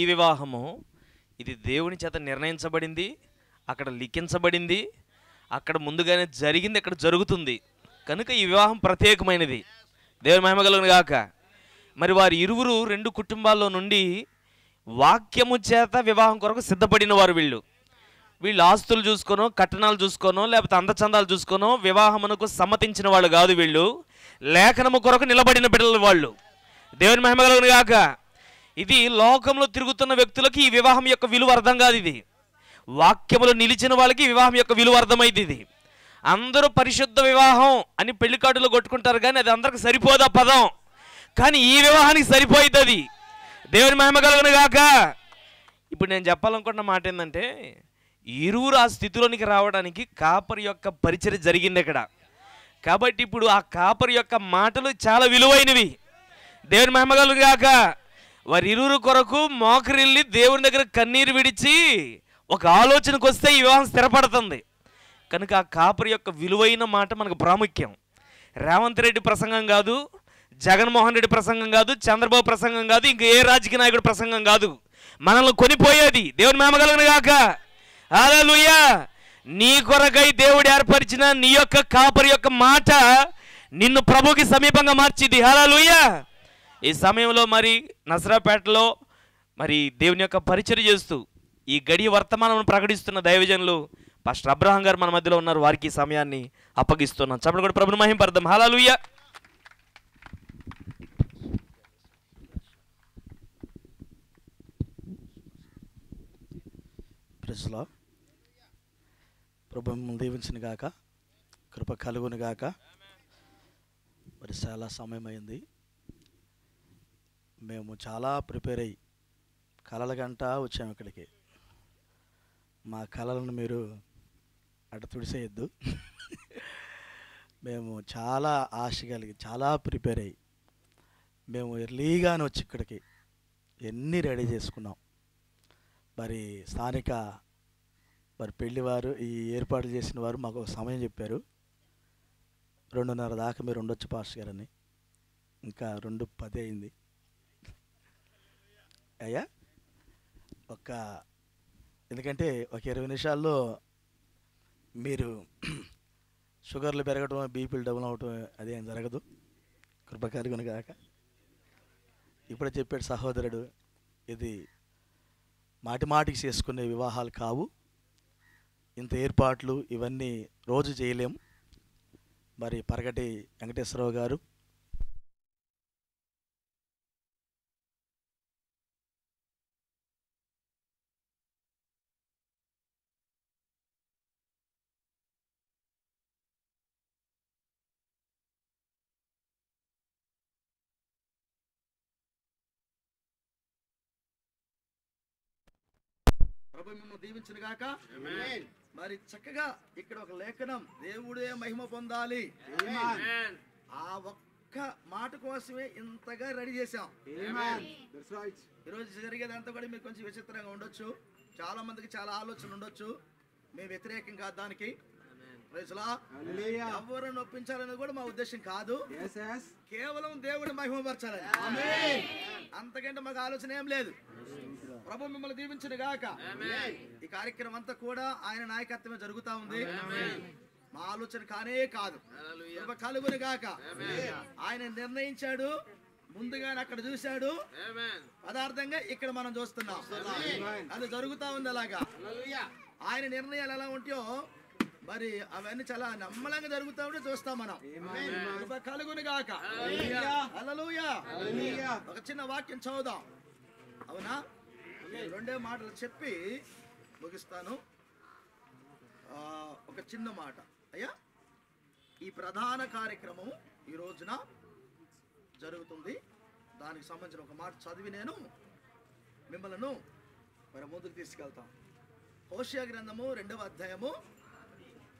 ఈ వివాహము ఇది దేవుని చేత నిర్ణయించబడింది, అక్కడ లిఖించబడింది, అక్కడ ముందుగానే జరిగింది, అక్కడ జరుగుతుంది. కనుక ఈ వివాహం ప్రత్యేకమైనది. దేవుని మహిమ కలుగును గాక. మరి వారి ఇరువురు రెండు కుటుంబాల్లో నుండి వాక్యము చేత వివాహం కొరకు సిద్ధపడిన వారు. వీళ్ళు ఆస్తులు చూసుకోనో, కట్నాలు చూసుకోనో, లేకపోతే అందచందాలు చూసుకోనో వివాహమునకు సమ్మతించిన వాళ్ళు కాదు. వీళ్ళు లేఖనము కొరకు నిలబడిన బిడ్డలు వాళ్ళు. దేవుని మహిమ కలుగును గాక. ఇది లోకంలో తిరుగుతున్న వ్యక్తులకి ఈ వివాహం యొక్క విలువ అర్థం కాదు. ఇది వాక్యములో నిలిచిన వాళ్ళకి వివాహం యొక్క విలువ అర్థమైంది. ఇది అందరూ పరిశుద్ధ వివాహం అని పెళ్లికాటులో కొట్టుకుంటారు, కానీ అది అందరికి సరిపోదా పదం. కానీ ఈ వివాహానికి సరిపోయింది అది. దేవుని మహిమ కలుగును గాక. ఇప్పుడు నేను చెప్పాలనుకున్న మాట ఏంటంటే, ఇరువురు ఆ స్థితిలోనికి రావడానికి కాపరి యొక్క పరిచర్య జరిగింది ఇక్కడ. కాబట్టి ఇప్పుడు ఆ కాపరి యొక్క మాటలు చాలా విలువైనవి. దేవుని మహిమ కలుగును గాక. వారి ఇరువురు కొరకు మోకరిల్లి దేవుని దగ్గర కన్నీరు విడిచి ఒక ఆలోచనకు వస్తే ఈ వివాహం స్థిరపడుతుంది. కనుక ఆ కాపరి యొక్క విలువైన మాట మనకు ప్రాముఖ్యం. రేవంత్ రెడ్డి ప్రసంగం కాదు, జగన్మోహన్ రెడ్డి ప్రసంగం కాదు, చంద్రబాబు ప్రసంగం కాదు, ఇంక ఏ రాజకీయ నాయకుడి ప్రసంగం కాదు. మనల్ని కొనిపోయేది దేవుని మహిమ కలుగును గాక. హల్లెలూయా. నీ కొరకై దేవుడు ఏర్పరిచిన నీ యొక్క కాపరి యొక్క మాట నిన్ను ప్రభుకి సమీపంగా మార్చిది. హల్లెలూయా. ఈ సమయంలో మరి నసరాపేటలో మరి దేవుని యొక్క పరిచర్య చేస్తూ ఈ గడియ వర్తమానం ప్రకటిస్తున్న దైవజనులు పాస్టర్ అబ్రహాం గారు మన మధ్యలో ఉన్నారు. వారికి ఈ సమయాన్ని అప్పగిస్తున్నాం. చప్పట్లు కూడా ప్రభుని మహింపడదాం. హల్లెలూయా. ప్రైజ్లా. ప్రభు మిమ్మల్ని దీవించును గాక, కృప కలుగును గాక. మరి చాలా సమయం అయింది. మేము చాలా ప్రిపేర్ అయ్యి కలల గంట వచ్చాము ఇక్కడికి. మా కళలను మీరు అటు తుడిసేయద్దు. మేము చాలా ఆశ కలిగి చాలా ప్రిపేర్ అయ్యి మేము ఎర్లీగానే వచ్చి ఇక్కడికి ఎన్ని రెడీ చేసుకున్నాం. మరి స్థానిక మరి పెళ్లివారు ఈ ఏర్పాట్లు చేసిన వారు మాకు ఒక సమయం చెప్పారు, 2:30 దాకా మీరు ఉండొచ్చు పాస్టర్ గారని. ఇంకా 2:10 అయింది. అయ్యా ఎందుకంటే ఒక 20 నిమిషాల్లో మీరు షుగర్లు పెరగటం, బీపీలు డబుల్ అవటం అదేం జరగదు. కృప కలుగును గాక. ఇప్పుడే చెప్పాడు సహోదరుడు, ఇది మాటిమాటికి చేసుకునే వివాహాలు కావు. ఇంత ఏర్పాట్లు ఇవన్నీ రోజు చేయలేము. మరి పరగటి వెంకటేశ్వరరావు గారు, ప్రభు మిమ్మల్ని దీవించును గాక. మరి చక్కగా ఇక్కడ ఒక లేఖనం, దేవుడే మహిమ పొందాలి, ఆ ఒక్క మాట కోసమే ఇంతగా రెడీ చేశాం. ఈరోజు జరిగేదంతా కూడా మీకు కొంచెం విచిత్రంగా ఉండొచ్చు, చాలా మందికి చాలా ఆలోచనలు ఉండొచ్చు. మేము వ్యతిరేకం కాదు దానికి. ఎవరు నొప్పించాలనేది కూడా మా ఉద్దేశం కాదు, కేవలం దేవుడి మహిమపరచాలని. అంతకంటే మాకు ఆలోచన ఏం లేదు. ప్రభు మిమ్మల్ని దీవించును గాక. ఈ కార్యక్రమం అంతా కూడా ఆయన నాయకత్వమే జరుగుతా ఉంది, మా ఆలోచన కానే కాదు. కలుగును గాక. ఆయన నిర్ణయించాడు, ముందుగానే అక్కడ చూశాడు, పదార్థంగా ఇక్కడ మనం చూస్తున్నాం. అది జరుగుతా ఉంది అలాగా. ఆయన నిర్ణయాలు ఎలా ఉంటాయో మరి అవన్నీ చాలా నమ్మలంగా జరుగుతా ఉంటే చూస్తాం మనం. కలుగును గాక. హల్లెలూయా. ఒక చిన్న వాక్యం చదువుదాం. అవునా, 2 మాటలు చెప్పి ముగిస్తాను. ఒక చిన్న మాట అయ్యా. ఈ ప్రధాన కార్యక్రమం ఈ రోజున జరుగుతుంది. దానికి సంబంధించిన ఒక మాట చదివి నేను మిమ్మల్ని మరి ముందుకు తీసుకెళ్తాం. హోషేయ గ్రంథము 2వ అధ్యాయము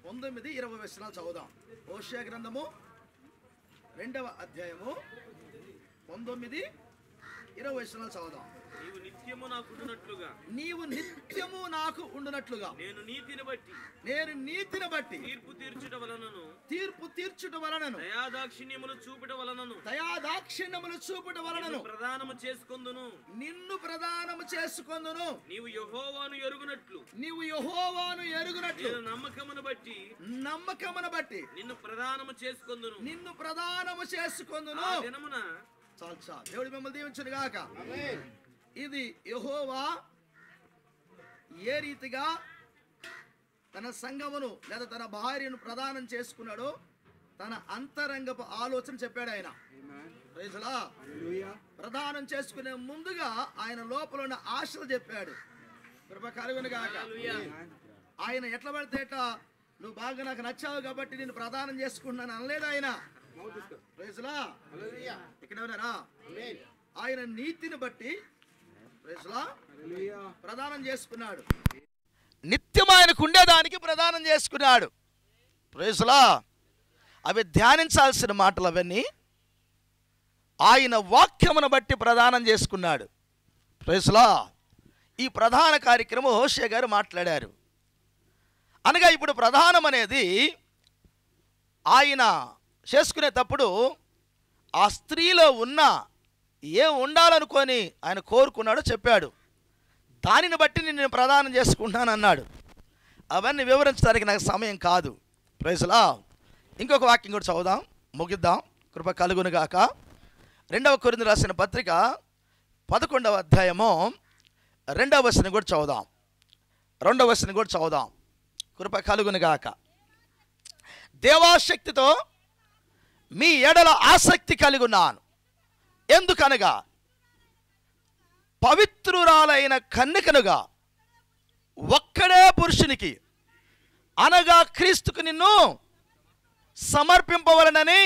19-20 వచనాలు చదువుదాం. హోషేయ గ్రంథము 2వ అధ్యాయము 19-20 వచనాలు చదువుదాం. నీవు నిత్యము నాకు ఉండునట్లుగా నేను నీతిని బట్టి తీర్పు తీర్చుట వలనను దయాదాక్షిణ్యములు చూపుట వలనను నిన్ను ప్రదానము చేసుకొందును నీవు యెహోవాను ఎరుగునట్లు నమ్మకమును బట్టి నిన్ను ప్రదానము చేసుకొందును దినమున చాలు దేవుడు మిమ్మల్ని దీవించును గాక. ఇది యెహోవా ఏ రీతిగా తన సంఘమును లేదా తన భార్యను ప్రదానం చేసుకున్నాడో తన అంతరంగపు ఆలోచన చెప్పాడు ఆయన. Praise the Lord. ప్రదానం చేసుకునే ముందుగా ఆయన లోపల ఉన్న ఆశలు చెప్పాడు. కృప కలుగును గాక. ఆయన ఎట్లా పడితే ఎట్లా నువ్వు బాగా నాకు నచ్చావు కాబట్టి నేను ప్రదానం చేసుకుంటున్నాను అనలేదు ఆయన. Praise the Lord. ఇక్కడ ఉన్నారా? ఆయన నీతిని బట్టి ప్రైజ్ ది లార్డ్ ప్రదానం చేసుకున్నాడు. నిత్యం ఆయనకు ఉండేదానికి ప్రదానం చేసుకున్నాడు. Praise the Lord. అవి ధ్యానించాల్సిన మాటలు అవన్నీ. ఆయన వాక్యమును బట్టి ప్రదానం చేసుకున్నాడు. Praise the Lord. ఈ ప్రధాన కార్యక్రమం హోషే గారు మాట్లాడారు. అనగా ఇప్పుడు ప్రధానం అనేది ఆయన చేసుకునేటప్పుడు ఆ స్త్రీలో ఉన్న ఏం ఉండాలనుకొని ఆయన కోరుకున్నాడో చెప్పాడు. దానిని బట్టి నేను ప్రదానం చేసుకుంటాను అన్నాడు. అవన్నీ వివరించడానికి నాకు సమయం కాదు. Praise the Lord. ఇంకొక వాక్యం కూడా చదువుదాం, ముగిద్దాం. కృప కలుగును గాక. 2వ కొరింథీయులకు రాసిన పత్రిక 11వ అధ్యాయము 2వ వచనం కూడా చదువుదాం. 2వ వచనం కూడా చదువుదాం. కృప కలుగును గాక. దేవాశక్తితో మీ ఎడల ఆసక్తి కలిగి ఉన్నాను. ఎందుకనగా పవిత్రురాలైన కన్యకనుగా ఒక్కడే పురుషునికి అనగా క్రీస్తుకు నిన్ను సమర్పింపవలనని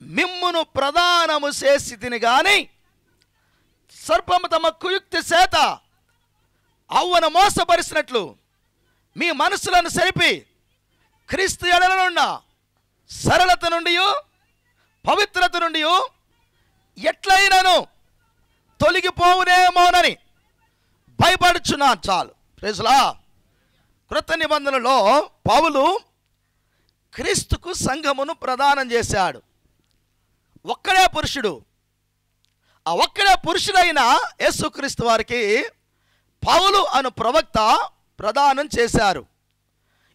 మిమ్మును ప్రదానము చేసి తిని గాని సర్పము తమ కుయుక్తి చేత అవ్వను మోసపరిచినట్లు మీ మనసులను సరిపి క్రీస్తు ఎడలనున్న సరళత నుండి పవిత్రత నుండి ఎట్లయినను తొలగిపోవునేమోనని భయపడుచున్నాను. చాలు. Praise the Lord. క్రొత్త నిబంధనలో పౌలు క్రీస్తుకు సంఘమును ప్రదానం చేశాడు. ఒక్కడే పురుషుడు. ఆ ఒక్కడే పురుషుడైన యేసుక్రీస్తు వారికి పౌలు అను ప్రవక్త ప్రదానం చేశారు.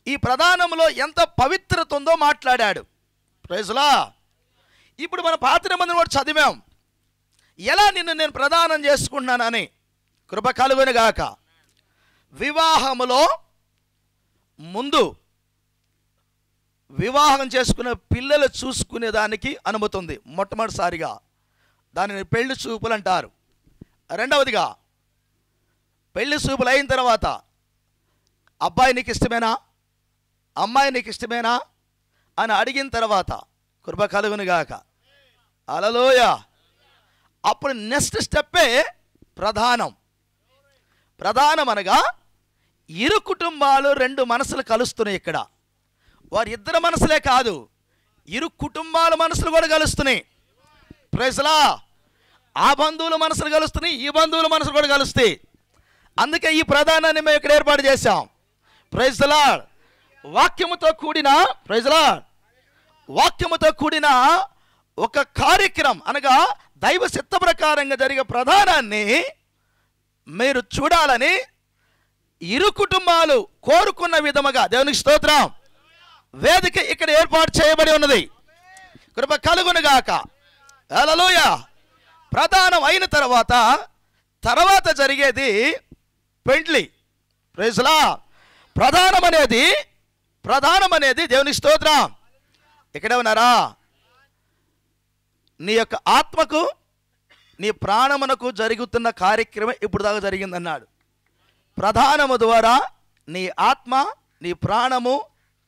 ఈ ప్రదానంలో ఎంత పవిత్రత ఉందో మాట్లాడాడు. Praise the Lord. ఇప్పుడు మన పాత నిబంధన కూడా చదివాం. ఎలా నిన్ను నేను ప్రదానం చేసుకుంటున్నానని. కృప కలుగును గాక. వివాహములో ముందు వివాహం చేసుకునే పిల్లలు చూసుకునే దానికి అనుమతి ఉంది. మొట్టమొదటిసారిగా దానిని పెళ్లి చూపులు అంటారు. రెండవదిగా పెళ్లి చూపులు అయిన తర్వాత అబ్బాయి నీకు ఇష్టమేనా, అమ్మాయి నీకు ఇష్టమేనా అని అడిగిన తర్వాత కృప కలుగును గాక. హల్లెలూయా. అప్పుడు నెక్స్ట్ స్టెప్పే ప్రధానం. ప్రధానం అనగా ఇరు కుటుంబాలు, రెండు మనసులు కలుస్తున్నాయి. ఇక్కడ వారి ఇద్దరు మనసులే కాదు, ఇరు కుటుంబాల మనసులు కూడా కలుస్తున్నాయి. Praise the lord. ఆ బంధువుల మనసులు కలుస్తున్నాయి, ఈ బంధువుల మనసులు కూడా కలుస్తాయి. అందుకే ఈ ప్రధానాన్ని మేము ఇక్కడ ఏర్పాటు చేశాం. Praise the lord. వాక్యముతో కూడిన ప్రైజ్ ది లార్డ్ వాక్యముతో కూడిన ఒక కార్యక్రమం అనగా దైవ చిత్త ప్రకారంగా జరిగే ప్రధానాన్ని మీరు చూడాలని ఇరు కుటుంబాలు కోరుకున్న విధముగా దేవునికి స్తోత్రం వేదిక ఇక్కడ ఏర్పాటు చేయబడి ఉన్నది. కృప కలుగును గాక. హల్లెలూయా. ప్రధానం అయిన తర్వాత జరిగేది పెండ్లి. Praise the Lord. ప్రధానం అనేది దేవునికి స్తోత్రం. ఇక్కడే ఉన్నారా? నీ యొక్క ఆత్మకు నీ ప్రాణమునకు జరుగుతున్న కార్యక్రమం ఇప్పుడు దాకా జరిగిందన్నాడు. ప్రధానము ద్వారా నీ ఆత్మ నీ ప్రాణము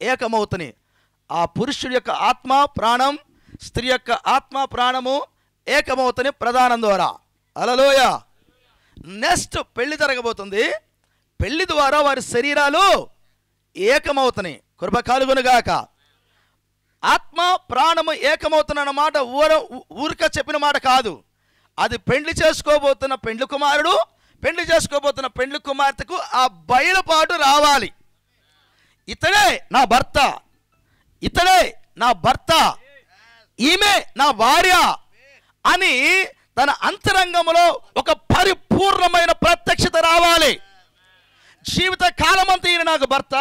ఏకమవుతున్నాయి. ఆ పురుషుడి యొక్క ఆత్మ ప్రాణం, స్త్రీ యొక్క ఆత్మ ప్రాణము ఏకమవుతున్నాయి ప్రధానం ద్వారా. హల్లెలూయా. నెక్స్ట్ పెళ్లి జరగబోతుంది. పెళ్లి ద్వారా వారి శరీరాలు ఏకమవుతున్నాయి. కృప కలుగును గాక. ఆత్మ ప్రాణము ఏకమవుతున్న మాట ఊరిక చెప్పిన మాట కాదు. అది పెండ్లి చేసుకోబోతున్న పెండ్లి కుమారుడు, పెండ్లి చేసుకోబోతున్న పెండ్లి కుమార్తెకు ఆ బయలుపాటు రావాలి. ఇతడే నా భర్త, ఇతడే నా భర్త, ఈమె నా భార్య అని తన అంతరంగంలో ఒక పరిపూర్ణమైన ప్రత్యక్షత రావాలి. జీవిత కాలమంతా ఈయన నాకు భర్త,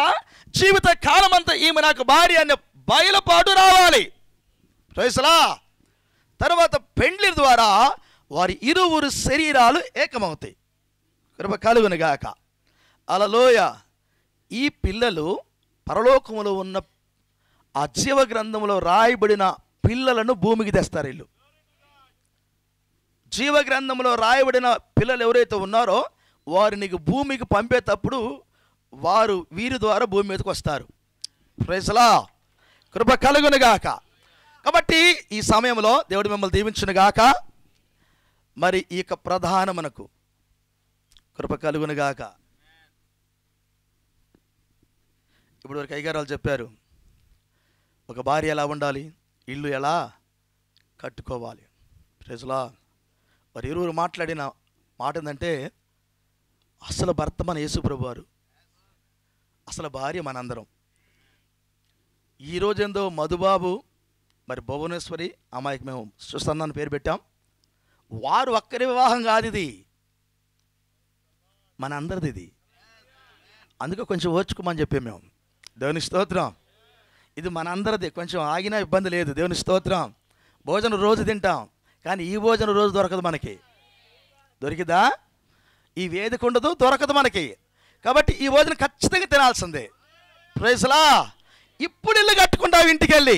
జీవిత కాలమంతా ఈమె నాకు భార్య అనే బయలుపాటు రావాలి. ప్రైజ్లా. తర్వాత పెండ్లి ద్వారా వారి ఇరువురు శరీరాలు ఏకమవుతాయి. కృప కలుగునుగాక. హల్లెలూయా. ఈ పిల్లలు పరలోకములో ఉన్న ఆ జీవ గ్రంథంలో రాయబడిన పిల్లలను భూమికి తెస్తారు. వీళ్ళు జీవ గ్రంథంలో రాయబడిన పిల్లలు ఎవరైతే ఉన్నారో వారిని భూమికి పంపేటప్పుడు వారు వీరి ద్వారా భూమి మీదకి వస్తారు. ప్రైజ్లా. కృప కలుగునుగాక. కాబట్టి ఈ సమయంలో దేవుడు మిమ్మల్ని దీవించునుగాక. మరి ఈ యొక్క ప్రధానమునకు కృప కలుగునుగాక. ఇప్పుడు వరకు అయ్యగారు చెప్పారు ఒక భార్య ఎలా ఉండాలి, ఇల్లు ఎలా కట్టుకోవాలి. ప్రైజ్లా. మరి ఇరువురు మాట్లాడిన మాట ఏంటంటే అసలు భర్త మన యేసు ప్రభు వారు, అసలు భార్య మనందరం. ఈరోజేందో మధుబాబు మరి భువనేశ్వరి అమ్మాయికి మేము సుసన్నాన్ని పేరు పెట్టాం. వారు ఒక్కరి వివాహం కాదు, ఇది మన అందరిది. ఇది అందుకే కొంచెం ఓర్చుకోమని చెప్పాం మేము. దేవుని స్తోత్రం. ఇది మన అందరిది, కొంచెం ఆగినా ఇబ్బంది లేదు. దేవుని స్తోత్రం. భోజనం రోజు తింటాం, కానీ ఈ భోజనం రోజు దొరకదు మనకి. దొరికిదా? ఈ వేదిక ఉండదు, దొరకదు మనకి. కాబట్టి ఈ భోజనం ఖచ్చితంగా తినాల్సిందే. ప్రైజ్లా. ఇప్పుడు ఇల్లు కట్టుకుంటావు ఇంటికి వెళ్ళి,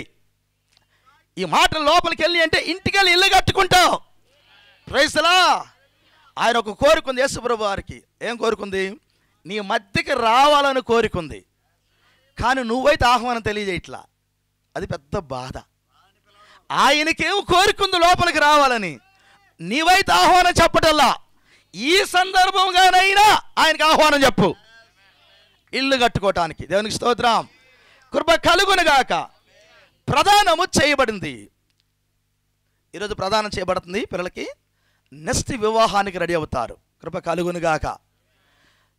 ఈ మాట లోపలికి వెళ్ళి అంటే ఇంటికి వెళ్ళి ఇల్లు కట్టుకుంటావు. ప్రైజ్లా. ఆయన ఒక కోరికుంది యేసుప్రభు వారికి. ఏం కోరుకుంది? నీ మధ్యకి రావాలని కోరికుంది, కానీ నువ్వైతే ఆహ్వానం తెలియజేయట్లా. అది పెద్ద బాధ. ఆయనకేం కోరికుంది లోపలికి రావాలని, నీవైతే ఆహ్వానం చెప్పటల్లా. ఈ సందర్భంగానైనా ఆయనకి ఆహ్వానం చెప్పు ఇల్లు కట్టుకోవటానికి. దేవునికి స్తోత్రం. కృప కలుగునుగాక. ప్రదానము చేయబడింది. ఈరోజు ప్రదానం చేయబడుతుంది పిల్లలకి. నెక్స్ట్ వివాహానికి రెడీ అవుతారు. కృప కలుగునుగాక.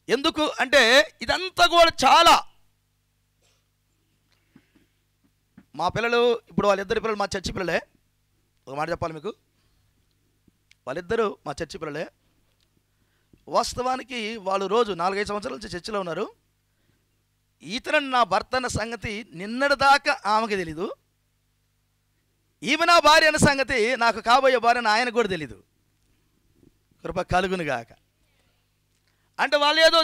ఎందుకు అంటే ఇదంతా కూడా చాలా మా పిల్లలు, ఇప్పుడు వాళ్ళిద్దరు పిల్లలు మా చర్చి పిల్లలే. ఒక మాట చెప్పాలి మీకు, వాళ్ళిద్దరూ మా చర్చి పిల్లలే. వాస్తవానికి వాళ్ళు రోజు 4-5 సంవత్సరాల నుంచి చర్చిలో ఉన్నారు. ఈతను నా భర్త అన్న సంగతి నిన్నటిదాకా ఆమెకి తెలీదు. ఈమె నా భార్య అన్న సంగతి నాకు కాబోయే భార్య ఆయనకు కూడా తెలీదు. కృప కలుగునుగాక. అంటే వాళ్ళు ఏదో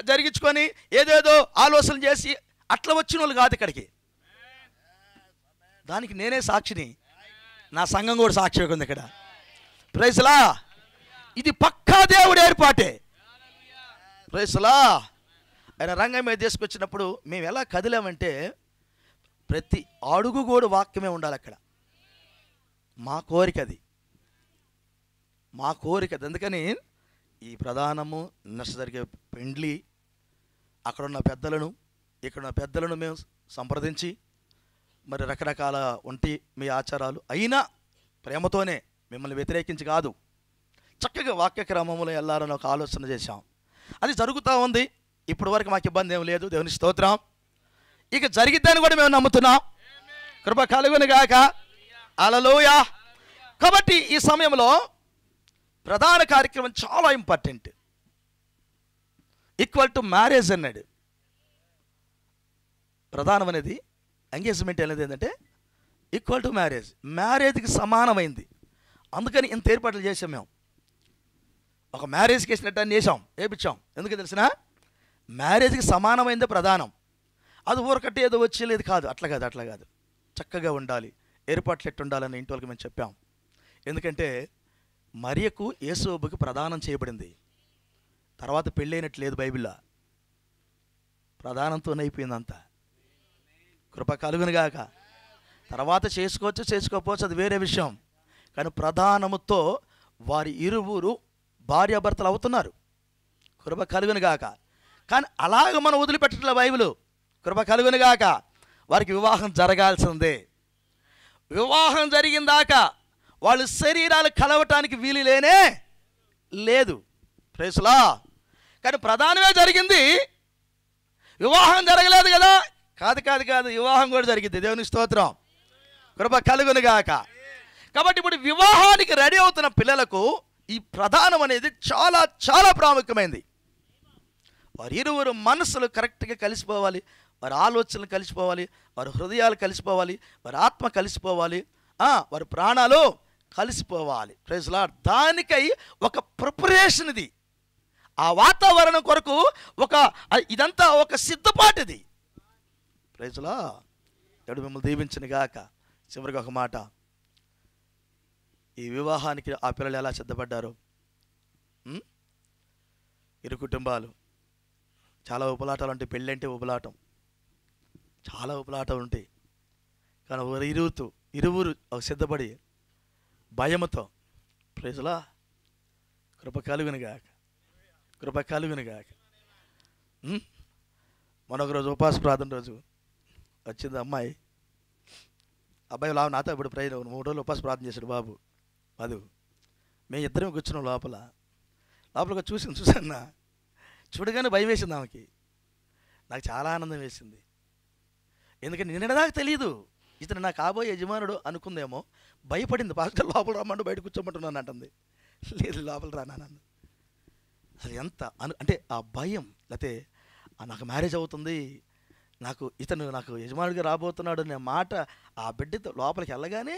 జరిగించుకొని ఏదేదో ఆలోచనలు చేసి అట్లా వచ్చిన వాళ్ళు కాదు ఇక్కడికి. దానికి నేనే సాక్షిని, నా సంఘం కూడా సాక్షి ఉంది ఇక్కడ. ప్రైజ్లా. ఇది పక్కా దేవుడి ఏర్పాటే. ప్రైజ్లా. ఆయన రంగం మీద తీసుకొచ్చినప్పుడు మేము ఎలా కదిలామంటే ప్రతి అడుగు కూడా వాక్యమే ఉండాలి అక్కడ. మా కోరిక అది, మా కోరిక అది. అందుకని ఈ ప్రధానము నెక్స్ట్ జరిగే పెండ్లి అక్కడున్న పెద్దలను ఇక్కడున్న పెద్దలను మేము సంప్రదించి మరి రకరకాల ఒంటి మీ ఆచారాలు అయినా ప్రేమతోనే, మిమ్మల్ని వ్యతిరేకించి కాదు, చక్కగా వాక్యక్రమంలో వెళ్ళాలని ఒక ఆలోచన చేశాం. అది జరుగుతూ ఉంది. ఇప్పటి వరకు మాకు ఇబ్బంది ఏం లేదు. దేవుని స్తోత్రం. ఇక జరిగిద్దని కూడా మేము నమ్ముతున్నాం. కృప కలుగునుగాక. హల్లెలూయా. కాబట్టి ఈ సమయంలో ప్రధాన కార్యక్రమం చాలా ఇంపార్టెంట్. ఈక్వల్ టు మ్యారేజ్ అన్నాడు. ప్రధానం అనేది ఎంగేజ్మెంట్ అనేది ఏంటంటే ఈక్వల్ టు మ్యారేజ్, మ్యారేజ్కి సమానమైంది. అందుకని ఇంత ఏర్పాట్లు చేసాం మేము. ఒక మ్యారేజ్కి వేసినట్టు అని చేసాం, వేయించాం. ఎందుకు తెలిసిన? మ్యారేజ్కి సమానమైందే ప్రధానం. అది ఊరకట్టే ఏదో వచ్చేలేదు కాదు, అట్లా కాదు, అట్లా కాదు. చక్కగా ఉండాలి, ఏర్పాట్లు ఎట్టు ఉండాలని ఇంటి వాళ్ళకి మేము చెప్పాం. ఎందుకంటే మరియకు యేసోబుకి ప్రదానం చేయబడింది. తర్వాత పెళ్ళైనట్టు లేదు బైబిల్లో. ప్రదానంతోనే అయిపోయిందంతా. కృప కలుగునుగాక. తర్వాత చేసుకోవచ్చు, చేసుకోకపోవచ్చు, అది వేరే విషయం. కానీ ప్రధానముతో వారి ఇరువురు భార్యాభర్తలు అవుతున్నారు. కృప కలుగునుగాక. కానీ అలాగ మనం వదిలిపెట్టట్లే బైబిలు. కృప కలుగునుగాక. వారికి వివాహం జరగాల్సిందే. వివాహం జరిగిందాక వాళ్ళు శరీరాలు కలవటానికి వీలు లేనే లేదు. ప్రైజ్లా. కానీ ప్రధానమే జరిగింది, వివాహం జరగలేదు కదా. కాదు కాదు కాదు, వివాహం కూడా జరిగింది. దేవునికి స్తోత్రం, కృప కలుగునుగాక. కాబట్టి ఇప్పుడు వివాహానికి రెడీ అవుతున్న పిల్లలకు ఈ ప్రధానం అనేది చాలా చాలా ప్రాముఖ్యమైనది. వారి ఇరువురు మనసులు కరెక్ట్గా కలిసిపోవాలి, వారి ఆలోచనలు కలిసిపోవాలి, వారి హృదయాలు కలిసిపోవాలి, వారి ఆత్మ కలిసిపోవాలి, వారి ప్రాణాలు కలిసిపోవాలి. Praise lord. దానికై ఒక ప్రిపరేషన్ ఇది. ఆ వాతావరణం కొరకు ఇదంతా ఒక సిద్ధపాటుది. Praise lord. దేవుడు మిమ్మల్ని దీవించును గాక. చివరికి ఒక మాట, ఈ వివాహానికి ఆ పిల్లలు ఎలా సిద్ధపడ్డారు? ఇరు కుటుంబాలు చాలా ఉపలాటాలు ఉంటాయి. పెళ్ళి అంటే ఉపలాటం, చాలా ఉపలాటాలు ఉంటాయి. కానీ ఇరువురు సిద్ధపడి భయముతో, ప్రైజ్లా, కృప కలుగునుగాక, కృప కలుగునుగాక. మరొక రోజు ఉపవాస ప్రార్థన రోజు వచ్చింది అబ్బాయి నాతో ఇప్పుడు 3 రోజులు ఉపవాస ప్రార్థన చేశాడు బాబు మధు. మేము ఇద్దరం కూర్చున్నాం లోపలికి చూసాను. చూడగానే భయం వేసింది ఆమెకి. నాకు చాలా ఆనందం వేసింది. ఎందుకంటే నిన్నదాకా తెలియదు ఇతను నా కాబోయే యజమానుడు అనుకుందేమో. భయపడింది. పాస్టర్ లోపల రమ్మంటూ బయట కూర్చోమంటున్నాను అంటుంది. లేదు లోపల రానాను. అసలు ఎంత అంటే ఆ భయం, లేకపోతే నాకు మ్యారేజ్ అవుతుంది, ఇతను నాకు యజమానుడిగా రాబోతున్నాడు అనే మాట ఆ బిడ్డతో లోపలికి వెళ్ళగానే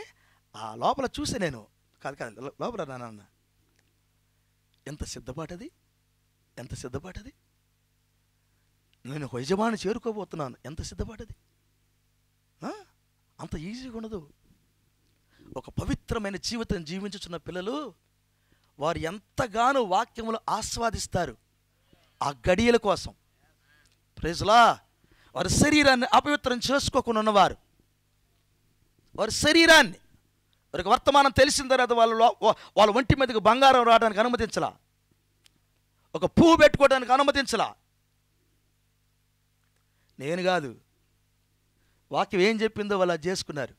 ఆ లోపల చూసే నేను కాదు లోపల రానన్న. ఎంత సిద్ధపాటది, ఎంత సిద్ధపాటది. నేను యజమాని చేరుకోబోతున్నాను, ఎంత సిద్ధపాటది. అంత ఈజీగా ఉండదు. ఒక పవిత్రమైన జీవితం జీవించుచున్న పిల్లలు వారు ఎంతగానో వాక్యములు ఆస్వాదిస్తారు ఆ గడియల కోసం. ప్రైజ్లా. వారి శరీరాన్ని అపవిత్రం చేసుకోకుండా ఉన్నవారు, వారి శరీరాన్ని వారికి వర్తమానం తెలిసిన తర్వాత వాళ్ళ ఒంటి మీదకి బంగారం రావడానికి అనుమతించలా, ఒక పువ్వు పెట్టుకోవడానికి అనుమతించలా. నేను కాదు, వాక్యం ఏం చెప్పిందో వాళ్ళు అది చేసుకున్నారు.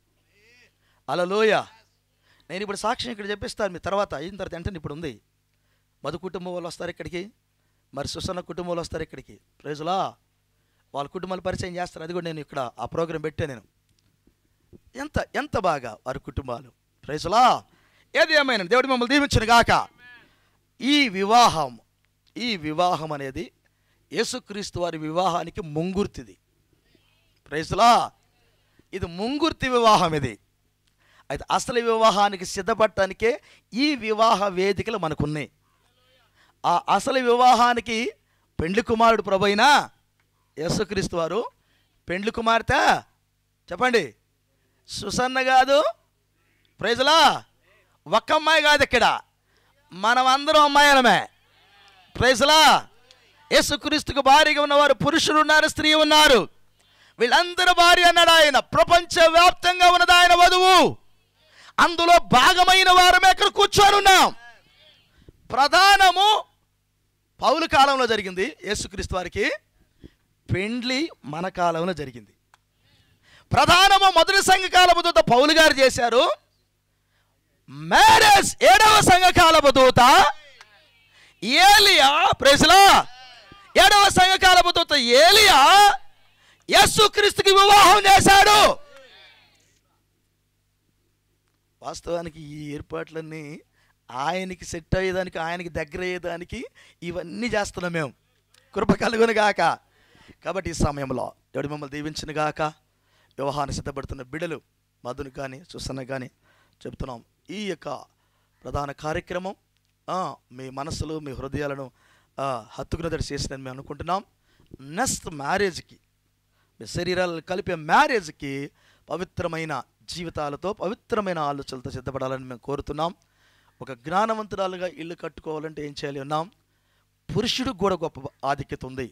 హల్లెలూయా. నేను ఇప్పుడు సాక్ష్యం ఇక్కడ చెప్పిస్తాను. మీ తర్వాత అయిన తర్వాత వెంటనే ఇప్పుడు ఉంది. మధు కుటుంబం వాళ్ళు వస్తారు ఇక్కడికి, మరి సుసన్న కుటుంబం వాళ్ళు వస్తారు ఇక్కడికి. ప్రైజ్లా. వాళ్ళ కుటుంబాలు పరిచయం చేస్తారు. అది కూడా నేను ఇక్కడ ఆ ప్రోగ్రాం పెట్టాను నేను. ఎంత బాగా వారి కుటుంబాలు. ప్రైజ్లా. ఏది ఏమైనా దేవుడి మమ్మల్ని దీవించును గాక. ఈ వివాహం అనేది యేసుక్రీస్తు వారి వివాహానికి ముంగుర్తిది. ప్రైజ్లా. ఇది ముంగుర్తి వివాహం. ఇది అయితే అసలు వివాహానికి సిద్ధపడటానికే ఈ వివాహ వేదికలు మనకున్నాయి. ఆ అసలు వివాహానికి పెండ్లి కుమారుడు ప్రభువైన యేసుక్రీస్తు వారు, పెండ్లి కుమార్తె చెప్పండి సుసన్న కాదు. ప్రైజ్లా. ఒక్క అమ్మాయి కాదు, ఇక్కడ మనం అందరం అమ్మాయిలమే. ప్రైజ్లా. యేసుక్రీస్తుకు భార్యగా ఉన్నవారు పురుషులు ఉన్నారు, స్త్రీ ఉన్నారు. వీళ్ళందరూ భార్య అన్నాడు ఆయన. ప్రపంచవ్యాప్తంగా ఉన్నది ఆయన వధువు. అందులో భాగమైన వారమే ఇక్కడ కూర్చొని ఉన్నాం. ప్రధానము పౌలు కాలంలో జరిగింది యేసుక్రీస్తు వారికి, పెండ్లి మన కాలంలో జరిగింది. ప్రధానము మొదటి సంఘకాలపు దూత పౌలు గారు చేశారు. మ్యారేజ్ 7వ సంఘకాలపు దూత ఏలియా. ప్రైజ్లా. 7వ సంఘకాలపు దూత ఏలియా యేసుక్రీస్తుకి వివాహం చేశాడు. వాస్తవానికి ఈ ఏర్పాట్లన్నీ ఆయనకి సెట్ అయ్యేదానికి, ఆయనకి దగ్గర అయ్యేదానికి ఇవన్నీ చేస్తున్నాం మేము. కృప కలుగును గాక. కాబట్టి ఈ సమయంలో దేవుడు మమ్మల్ని దీవించును గాక. వివాహాన్ని సిద్ధపడుతున్న బిడ్డలు మధును కానీ సుసన్న కానీ చెప్తున్నాం, ఈ యొక్క ప్రధాన కార్యక్రమం మీ మనసులు మీ హృదయాలను హత్తుకునేదట్టు చేసిందని మేము అనుకుంటున్నాం. నెక్స్ట్ మ్యారేజ్కి, మీ శరీరాలను కలిపే మ్యారేజ్కి పవిత్రమైన జీవితాలతో, పవిత్రమైన ఆలోచనలతో సిద్ధపడాలని మేము కోరుతున్నాం. ఒక జ్ఞానవంతురాలుగా ఇల్లు కట్టుకోవాలంటే ఏం చేయాలి ఉన్నాం. పురుషుడికి కూడా గొప్ప ఆధిక్యత ఉంది.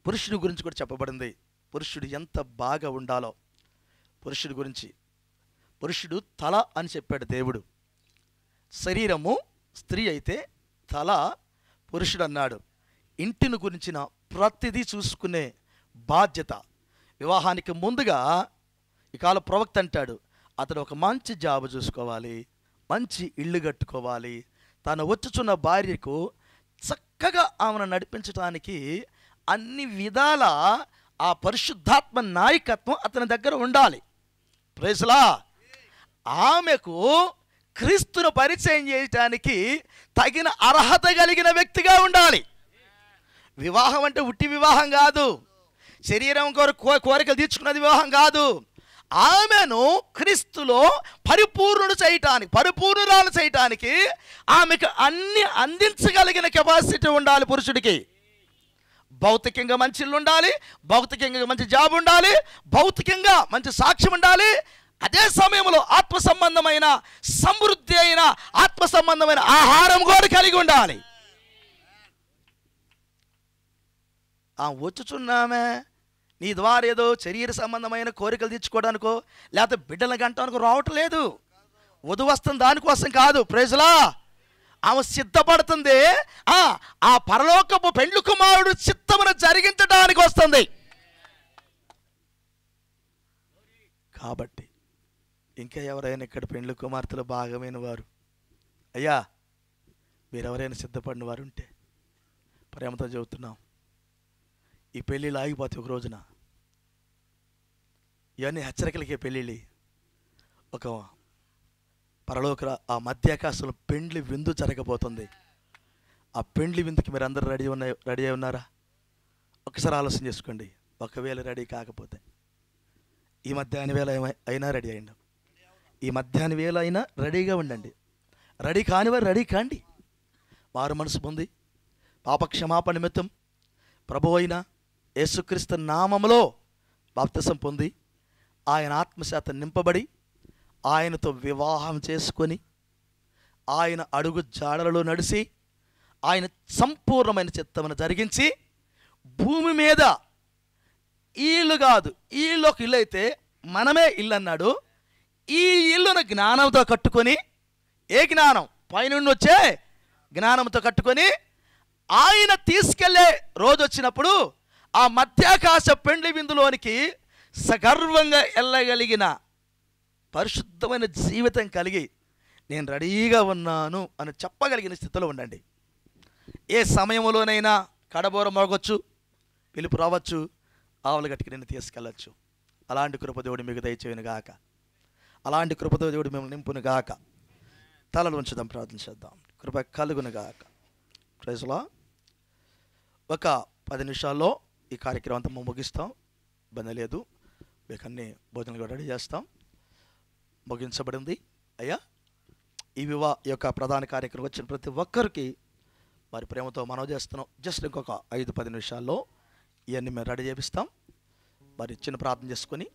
పురుషుడి గురించి కూడా చెప్పబడింది. పురుషుడు ఎంత బాగా ఉండాలో పురుషుడి గురించి. పురుషుడు తల అని చెప్పాడు దేవుడు. శరీరము స్త్రీ అయితే తల పురుషుడు అన్నాడు. ఇంటిని గురించిన ప్రతిదీ చూసుకునే బాధ్యత వివాహానికి ముందుగా ఈ కాల ప్రవక్త అంటాడు, అతడు ఒక మంచి జాబ్ చూసుకోవాలి, మంచి ఇల్లు కట్టుకోవాలి. తను వచ్చుచున్న భార్యకు చక్కగా ఆమెను నడిపించడానికి అన్ని విధాల ఆ పరిశుద్ధాత్మ నాయకత్వం అతని దగ్గర ఉండాలి. ప్రైజ్లా. ఆమెకు క్రీస్తును పరిచయం చేయడానికి తగిన అర్హత కలిగిన వ్యక్తిగా ఉండాలి. వివాహం అంటే ఉట్టి వివాహం కాదు, శరీరం కోరికలు తీర్చుకున్నది వివాహం కాదు. ఆమెను క్రీస్తులో పరిపూర్ణురాలు చేయటానికి ఆమెకు అన్ని అందించగలిగిన కెపాసిటీ ఉండాలి పురుషుడికి. భౌతికంగా మంచి ఇల్లు ఉండాలి, భౌతికంగా మంచి జాబ్ ఉండాలి, భౌతికంగా మంచి సాక్ష్యం ఉండాలి. అదే సమయంలో ఆత్మ సంబంధమైన సమృద్ధి అయిన ఆత్మ సంబంధమైన ఆహారం కూడా కలిగి ఉండాలి. వచ్చుచున్నామే నీ ద్వారా ఏదో శరీర సంబంధమైన కోరికలు తీర్చుకోవడానికో లేకపోతే బిడ్డల గంటానికో రావటం లేదు. వధువు వస్తుంది దానికోసం కాదు. ప్రైజ్లా. ఆమె సిద్ధపడుతుంది ఆ పరలోకపు పెండ్లి కుమారుడు చిత్తమును జరిగించడానికి వస్తుంది. కాబట్టి ఇంకా ఎవరైనా ఇక్కడ పెండ్లి కుమార్తెలు భాగమైన వారు, అయ్యా మీరెవరైనా సిద్ధపడిన వారు ఉంటే ప్రేమతో చెబుతున్నాం, ఈ పెళ్ళిళ్ళు ఆగిపోతే ఒక రోజున ఇవన్నీ హెచ్చరికలకే పెళ్ళిళ్ళు. ఒక పరలోక ఆ మధ్యాకాశంలో పెండ్లి విందు జరగబోతుంది. ఆ పెండ్లి విందుకి మీరు అందరూ రెడీ అయి ఉన్నారా? ఒకసారి ఆలోచన చేసుకోండి. ఒకవేళ రెడీ కాకపోతే ఈ మధ్యాహ్న వేళ అయినా రెడీ అయ్యండి. ఈ మధ్యాహ్న వేళ అయినా రెడీగా ఉండండి. రెడీ కానివారు రెడీ కాండి. మారు మనసు పొంది పాపక్షమాపణ నిమిత్తం ప్రభువు అయిన యేసుక్రీస్తు నామములో బాప్తిసం పొంది ఆయన ఆత్మశాతం నింపబడి ఆయనతో వివాహం చేసుకొని ఆయన అడుగు జాడలలో నడిచి ఆయన సంపూర్ణమైన చిత్తమును జరిగించి భూమి మీద ఇల్లు కాదు, ఈ ఇల్లు ఒక ఇల్లు అయితే మనమే ఇల్లు అన్నాడు. ఈ ఇల్లును జ్ఞానంతో కట్టుకొని, ఏ జ్ఞానం? పైనుండి వచ్చే జ్ఞానంతో కట్టుకొని ఆయన తీసుకెళ్లే రోజు వచ్చినప్పుడు ఆ మధ్యాకాశ పెండ్లి విందులోనికి సగర్వంగా వెళ్ళగలిగిన పరిశుద్ధమైన జీవితం కలిగి నేను రెడీగా ఉన్నాను అని చెప్పగలిగిన స్థితిలో ఉండండి. ఏ సమయంలోనైనా కడబోర మోగొచ్చు, పిలుపు రావచ్చు, ఆవుల గట్టికి నిన్ను తీసుకెళ్ళచ్చు. అలాంటి కృపదేవుడు మీకు దయచేయును గాక. అలాంటి కృపదేవుడు మిమ్మల్ని నింపును గాక. తలలు ఉంచుదాం, ప్రార్థన చేద్దాం. కృప కలుగును గాక. Praise Lord. ఒక 10 నిమిషాల్లో ఈ కార్యక్రమం అంతా ముగిస్తాం. ఇబ్బంది లేదు. మీకు అన్ని భోజనాలు కూడా రెడీ చేస్తాం. ముగించబడింది. అయ్యా ఈ యొక్క ప్రధాన కార్యక్రమం వచ్చిన ప్రతి ఒక్కరికి మరి ప్రేమతో మనవి చేస్తున్నాం. జస్ట్ ఇంకొక 5-10 నిమిషాల్లో ఇవన్నీ మేము రెడీ చేపిస్తాం. మరి చిన్న ప్రార్థన చేసుకొని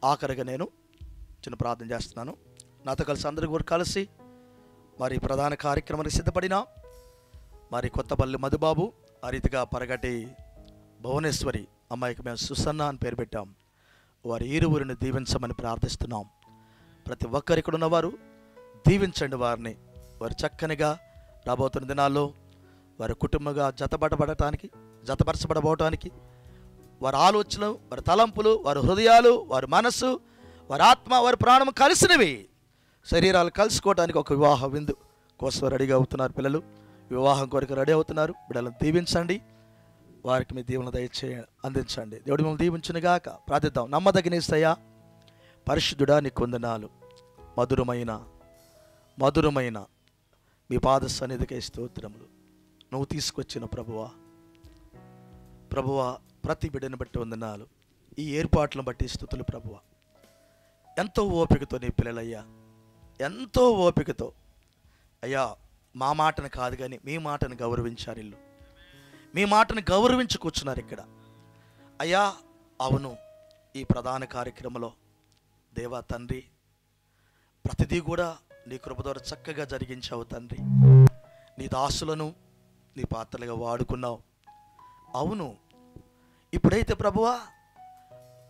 ఆఖరిగా నేను చిన్న ప్రార్థన చేస్తున్నాను. నాతో కలిసి అందరూ కూడా కలిసి మరి ప్రధాన కార్యక్రమానికి సిద్ధపడిన మరి కొత్తపల్లి మధుబాబు, ఆ రీతిగా పరగటి భువనేశ్వరి అమ్మాయికి మేము సుసన్న అని పేరు పెట్టాం. వారి ఇరువురిని దీవించమని ప్రార్థిస్తున్నాం. ప్రతి ఒక్కరు ఇక్కడ ఉన్నవారు దీవించండి వారిని. వారు చక్కనిగా రాబోతున్న దినాల్లో వారి కుటుంబంగా జతపరచబడబోవటానికి వారి ఆలోచనలు, వారి తలంపులు, వారి హృదయాలు, వారి మనస్సు, వారి ఆత్మ, వారి ప్రాణం కలిసినవి శరీరాలు కలుసుకోవడానికి ఒక వివాహ విందు కోసం రెడీగా అవుతున్నారు. పిల్లలు వివాహం కొరకు రెడీ అవుతున్నారు. బిడ్డలను దీవించండి. వారికి మీ దీవెన అందించండి. దేవుడు మిమ్మల్ని దీవించునుగాక. ప్రార్థిద్దాం. నమ్మదగిన యేసయ్యా, పరిశుద్ధుడా నీకు వందనాలు. మధురమైన మీ పాద సన్నిధికి స్తోత్రములు. నువ్వు తీసుకొచ్చిన ప్రభువా ప్రతి బిడ్డను బట్టి వందనాలు. ఈ ఏర్పాట్లను బట్టి స్తుతులు ప్రభువా. ఎంతో ఓపికతో నీ పిల్లలయ్యా, ఎంతో ఓపికతో అయ్యా మా మాటను కాదు కానీ మీ మాటను గౌరవించారు. ఇల్లు మీ మాటను గౌరవించి కూర్చున్నారు ఇక్కడ. అయ్యా అవును, ఈ ప్రధాన కార్యక్రమంలో దేవా తండ్రి ప్రతిదీ కూడా నీ కృప ద్వారా చక్కగా జరిగించావు తండ్రి. నీ దాసులను నీ పాత్రలుగా వాడుకున్నావు. అవును, ఇప్పుడైతే ప్రభువా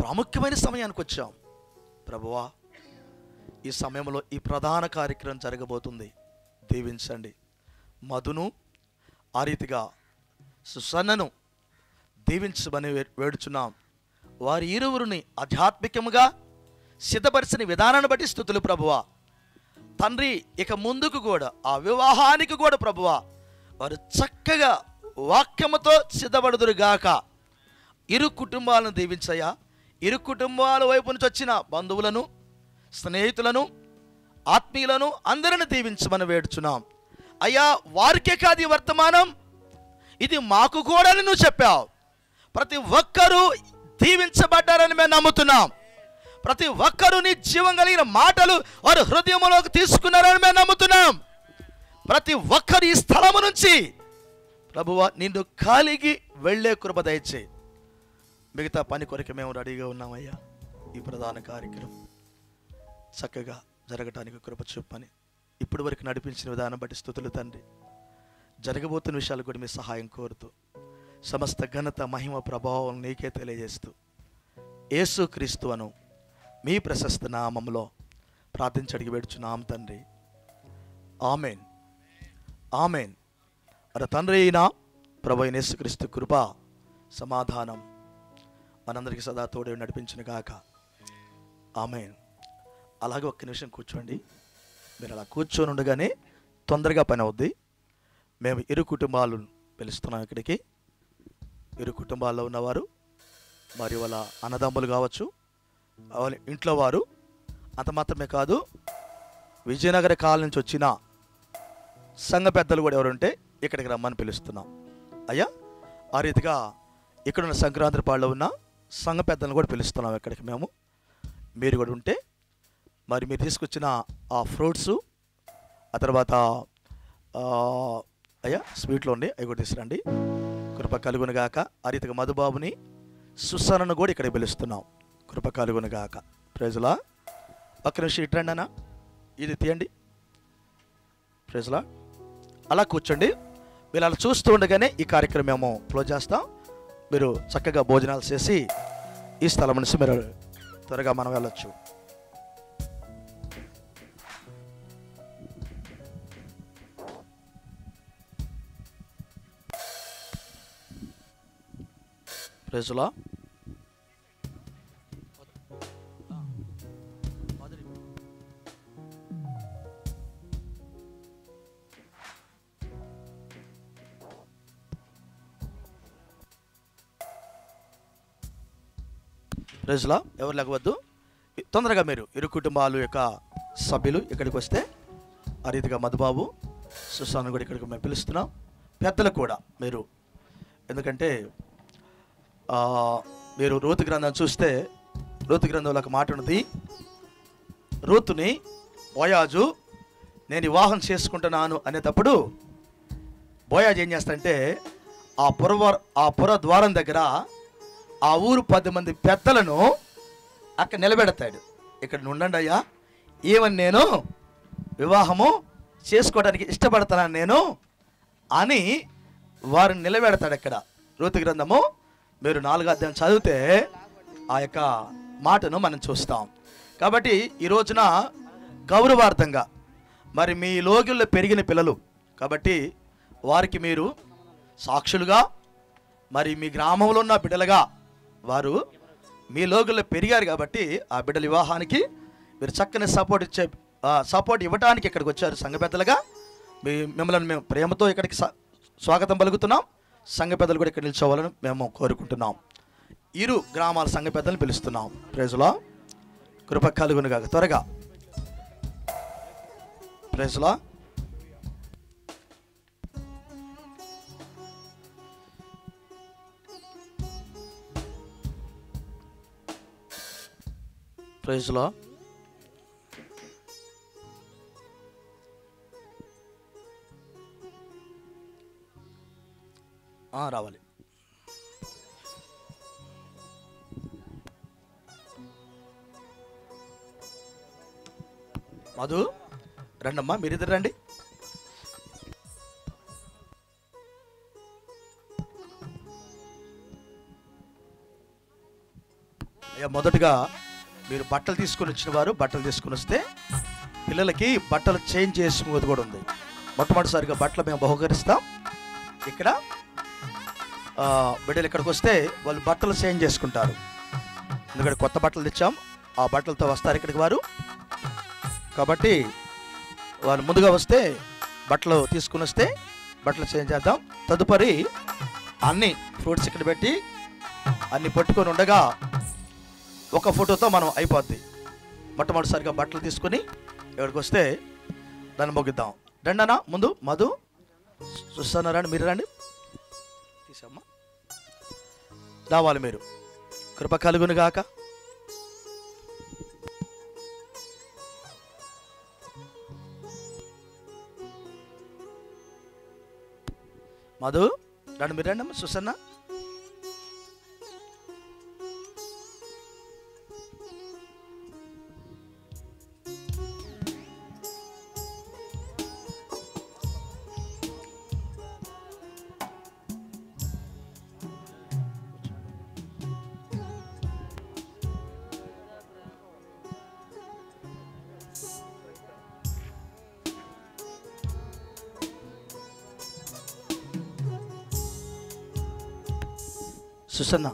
ప్రాముఖ్యమైన సమయానికి వచ్చాం ప్రభువా. ఈ సమయంలో ఈ ప్రధాన కార్యక్రమం జరగబోతుంది. దీవించండి. మధును, ఆ రీతిగా సుసన్నను దీవించమని వేడుచున్నాం. వారి ఇరువురిని ఆధ్యాత్మికముగా సిద్ధపరిచిన విధానాన్ని బట్టి స్తుతులు ప్రభువా. తండ్రి ఇక ముందుకు కూడా ఆ వివాహానికి కూడా ప్రభువా వారు చక్కగా వాక్యముతో సిద్ధపడుదురుగాక. ఇరు కుటుంబాలను దీవించయ్యా. ఇరు కుటుంబాల వైపు నుంచి వచ్చిన బంధువులను, స్నేహితులను, ఆత్మీయులను అందరిని దీవించమని వేడుచున్నాం అయ్యా. వారికే కాదు ఈ వర్తమానం, ఇది మాకు కూడా నువ్వు చెప్పావు. ప్రతి ఒక్కరూ దీవించబడ్డారని మేము నమ్ముతున్నాం. ప్రతి ఒక్కరూ నీ జీవం కలిగిన మాటలు వారు హృదయంలోకి తీసుకున్నారని మేము నమ్ముతున్నాం. ప్రతి ఒక్కరు ఈ స్థలము నుంచి ప్రభువా నిన్ను కలిగి వెళ్ళే కృప దయచేయి. మిగతా పని కొరకు మేము రెడీగా ఉన్నామయ్యా. ఈ ప్రధాన కార్యక్రమం చక్కగా జరగటానికి కృప చూపని ఇప్పటి వరకు నడిపించిన విధానం బట్టి స్తుతులు తండ్రి. జరగబోతున్న విషయాలు కూడా మీ సహాయం కోరుతూ సమస్త ఘనత, మహిమ, ప్రభావం నీకే తెలియజేస్తూ యేసుక్రీస్తు అను మీ ప్రశస్త నామములో ప్రార్థించడికి వేడుచున్నాం తండ్రి. Amen, amen. మన తండ్రి అయిన ప్రభు అయిన యేసుక్రీస్తు కృప, సమాధానం మనందరికీ సదా తోడే నడిపించును గాక. ఆమెన్. అలాగే ఒక్క నిమిషం కూర్చోండి. మీరు అలా కూర్చొని ఉండగానే తొందరగా పని అవుద్ది. మేము ఇరు కుటుంబాలు పిలుస్తున్నాం ఇక్కడికి. ఇరు కుటుంబాల్లో ఉన్నవారు మరి వాళ్ళ అన్నదమ్ములు కావచ్చు, వాళ్ళ ఇంట్లో వారు. అంత మాత్రమే కాదు, విజయనగర కాలనీ నుంచి వచ్చిన సంఘ పెద్దలు కూడా ఎవరుంటే ఇక్కడికి రమ్మని పిలుస్తున్నాం అయ్యా. ఆ రీతిగా ఇక్కడున్న సంక్రాంతిపాడులో ఉన్న సంఘ పెద్దలను కూడా పిలుస్తున్నాం ఇక్కడికి మేము. మీరు కూడా ఉంటే మరి మీరు తీసుకొచ్చిన ఆ ఫ్రూట్స్, ఆ తర్వాత అయ్యా స్వీట్లు ఉండి అవి కూడా తీసుకురండి. కృప కలుగునుగాక. ఆ రీతిగా మధుబాబుని, సుసనను కూడా ఇక్కడికి పిలుస్తున్నాం. కృప కలుగునుగాక. ప్రైజ్లా. ఒక్క నిమిషం ఇట్రండి అన్న, ఇది తీయండి. ప్రైజ్లా. అలా కూర్చోండి. మీరు అలా చూస్తూ ఉండగానే ఈ కార్యక్రమం మేము క్లోజ్ చేస్తాం. మీరు చక్కగా భోజనాలు చేసి ఈ స్థలం నుంచి మీరు త్వరగా మనం వెళ్ళొచ్చు. ప్రైజ్లా. ప్రైజ్లా. ఎవరు లేకపోవద్దు. తొందరగా మీరు ఇరు కుటుంబాలు యొక్క సభ్యులు ఇక్కడికి వస్తే ఆ రీతిగా మధుబాబు, సుసాను కూడా ఇక్కడికి మేము పిలుస్తున్నాం. పెద్దలు కూడా మీరు, ఎందుకంటే మీరు రూతు గ్రంథం చూస్తే రూతు గ్రంథంలో ఒక మాట ఉన్నది. రూతుని బోయాజు నేను వివాహం చేసుకుంటున్నాను అనేటప్పుడు బోయాజు ఏం చేస్తాడంటే ఆ పుర ద్వారం దగ్గర ఆ ఊరు 10 మంది పెద్దలను అక్కడ నిలబెడతాడు. ఇక్కడ ఉండండి అయ్యా, ఏమని నేను వివాహము చేసుకోవడానికి ఇష్టపడతాను నేను అని వారిని నిలబెడతాడు. ఇక్కడ రూతు గ్రంథము మీరు 4వ అధ్యాయం చదివితే ఆ యొక్క మాటను మనం చూస్తాం. కాబట్టి ఈ రోజున గౌరవార్థంగా మరి మీ లోగిల్లో పెరిగిన పిల్లలు కాబట్టి వారికి మీరు సాక్షులుగా, మరి మీ గ్రామంలో ఉన్న బిడ్డలుగా వారు మీ లోగిల్లో పెరిగారు కాబట్టి ఆ బిడ్డల వివాహానికి మీరు చక్కని సపోర్ట్ ఇవ్వడానికి ఇక్కడికి వచ్చారు సంఘ పెద్దలుగా. మిమ్మల్ని మేము ప్రేమతో ఇక్కడికి స్వాగతం పలుకుతున్నాం. సంఘ పెద్దలు కూడా ఇక్కడ నిల్చోవాలని మేము కోరుకుంటున్నాం. ఇరు గ్రామాల సంఘ పెద్దలను పిలుస్తున్నాం. ప్రైజ్లా. కృప కలుగునుగా. త్వరగా. ప్రైజ్లా. ప్రైజ్లా. రావాలి. మధు రండమ్మా, మీరిద్దరు రండి. అయ్యా మొదటగా మీరు బట్టలు తీసుకొని వచ్చిన వారు బట్టలు తీసుకొని వస్తే పిల్లలకి బట్టలు చేంజ్ చేసుకునేది కూడా ఉంది. మొట్టమొదటిసారిగా బట్టలు మేము బహుకరిస్తాం. ఇక్కడ బిడ్డలు ఇక్కడికి వస్తే వాళ్ళు బట్టలు చేంజ్ చేసుకుంటారు. ఎందుకంటే కొత్త బట్టలు తెచ్చాం, ఆ బట్టలతో వస్తారు ఇక్కడికి వారు. కాబట్టి వాళ్ళు ముందుగా వస్తే బట్టలు తీసుకుని వస్తే బట్టలు చేంజ్ చేద్దాం. తదుపరి అన్ని ఫ్రూట్స్ ఇక్కడ పెట్టి అన్ని పట్టుకొని ఉండగా ఒక ఫోటోతో మనం అయిపోద్ది. మొట్టమొదటిసారిగా బట్టలు తీసుకొని ఎవరికి వస్తే దాన్ని ముగిద్దాం. రండనా ముందు మధు చూస్తాను, రండి, మీరు రండి, తీసమ్మా, రావాలి మీరు. కృప కలుగును గాక. మధు రండి, మీరు రండి అమ్మా. సుసన్న సుసన్న